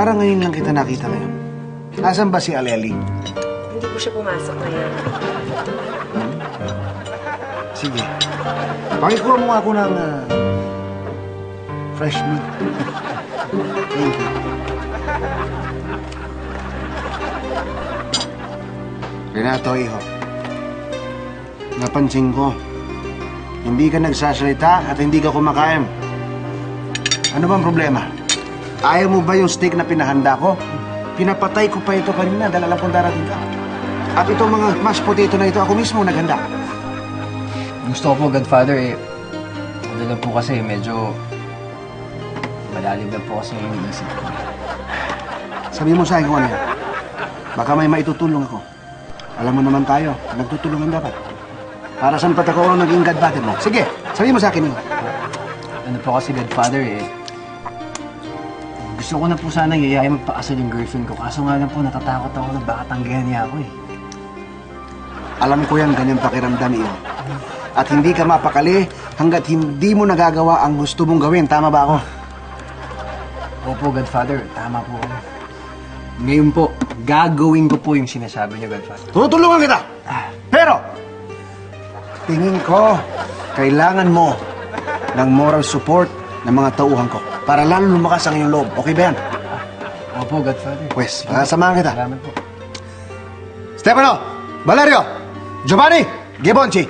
parang ngayon lang kita nakita ngayon. Nasaan ba si Aleli? Hindi po siya pumasok ngayon. Sige. Pakikuha mo ako ng fresh meat. Thank you. Renato, iho. Napansin ko, hindi ka nagsasalita at hindi ka kumakain. Ano bang problema? Ayaw mo ba yung steak na pinahanda ko? Pinapatay ko pa ito kanina dahil alam kong darating ka. At itong mga mashed potato na ito, ako mismo naghanda. Gusto ko po, Godfather, ano lang po kasi, medyo malalim lang po kasi yung isip ko. Sabi mo sa akin kung ano yan. Baka may maitutulong ako. Alam mo naman tayo, nagtutulungan dapat. Para saan pat ako naging godfather mo? Sige, sabi mo sa akin yun. Ano po kasi, Godfather, gusto ko na po sana yayain magpakasal yung girlfriend ko. Kaso nga lang po, natatakot ako na baka tanggihan niya ako Alam ko yan, ganyang pakiramdam iyo. At hindi ka mapakali hanggat hindi mo nagagawa ang gusto mong gawin. Tama ba ako? Opo, Godfather. Tama po. Ngayon po, gagawin ko po yung sinasabi niya, Godfather. Tutulungan kita! Pero, tingin ko, kailangan mo ng moral support ng mga tauhan ko para lalo lumakas ang iyong loob. Okay ba yan? Opo, Godfather. Pwes, samahan kita. Salamat po. Stefano! Valerio! Giovanni! Gibbonci!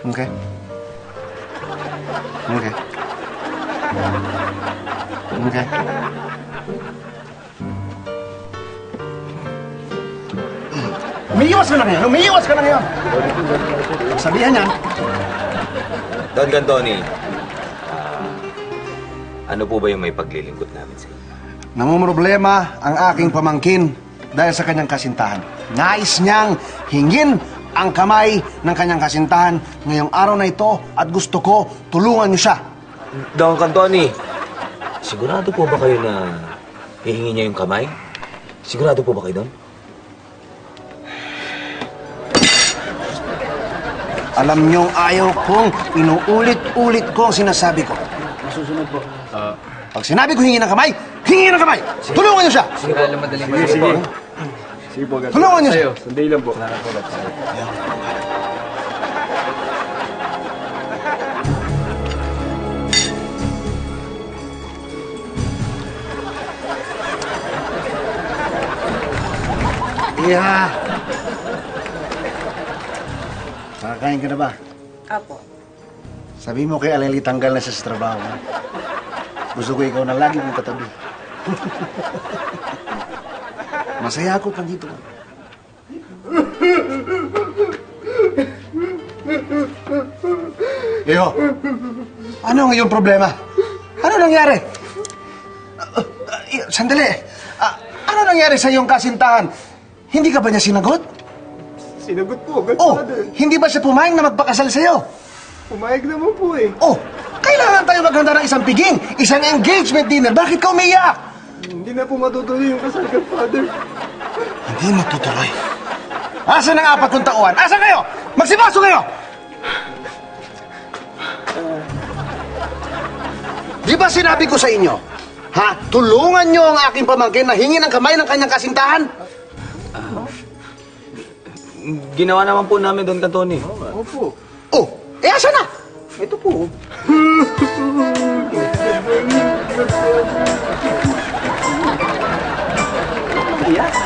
Okay. Okay. Okay. Umiiwas ka na ngayon! Umiiwas ka na ngayon! Sabihan yan. Don Cantoni, ano po ba yung may paglilingkod namin sa inyo? Namumroblema ang aking pamangkin dahil sa kanyang kasintahan. Nais niyang hingin ang kamay ng kanyang kasintahan ngayong araw na ito at gusto ko tulungan niyo siya. Don Cantoni, sigurado po ba kayo na hihingi niya yung kamay? Sigurado po ba kayo, Don? Alam niyong ayaw kong inuulit-ulit ko ang sinasabi ko. Masusunod po. Pag sinabi ko hingi ng kamay, hingi ng kamay! Tulungan niyo siya! Sige, alam madaling po. Sige po. Sige po, Godfather. Tulungan niyo siya! Sandali lang po. Salamat po, Godfather. Iha! Nakakain ka na ba? Apo. Sabi mo kay Aleli tanggal na siya sa trabaho. Ha? Gusto ko ikaw na lagi mong katabi. Masaya ako pag dito. Iyo, ano ang iyong problema? Ano nangyari? Sandali. Ano nangyari sa iyong kasintahan? Hindi ka ba niya sinagot? Sinagot po, Oh, Godfather. hindi ba siya pumayag na magpakasal sa'yo? Pumayag naman po eh. Oh, kailangan tayo maghanda ng isang piging, isang engagement dinner. Bakit ka umiyak? Hindi na po matutuloy yung kasal, Godfather. Hindi matutuloy. Asan ang 4 tauhan? Asan kayo? Magsibaso kayo! Di ba sinabi ko sa inyo, ha? Tulungan nyo ang aking pamangkin na hingi ng kamay ng kanyang kasintahan? Ginawa naman po namin, Don Cantoni. Opo. Oh, asan na? Ito po. Yeah.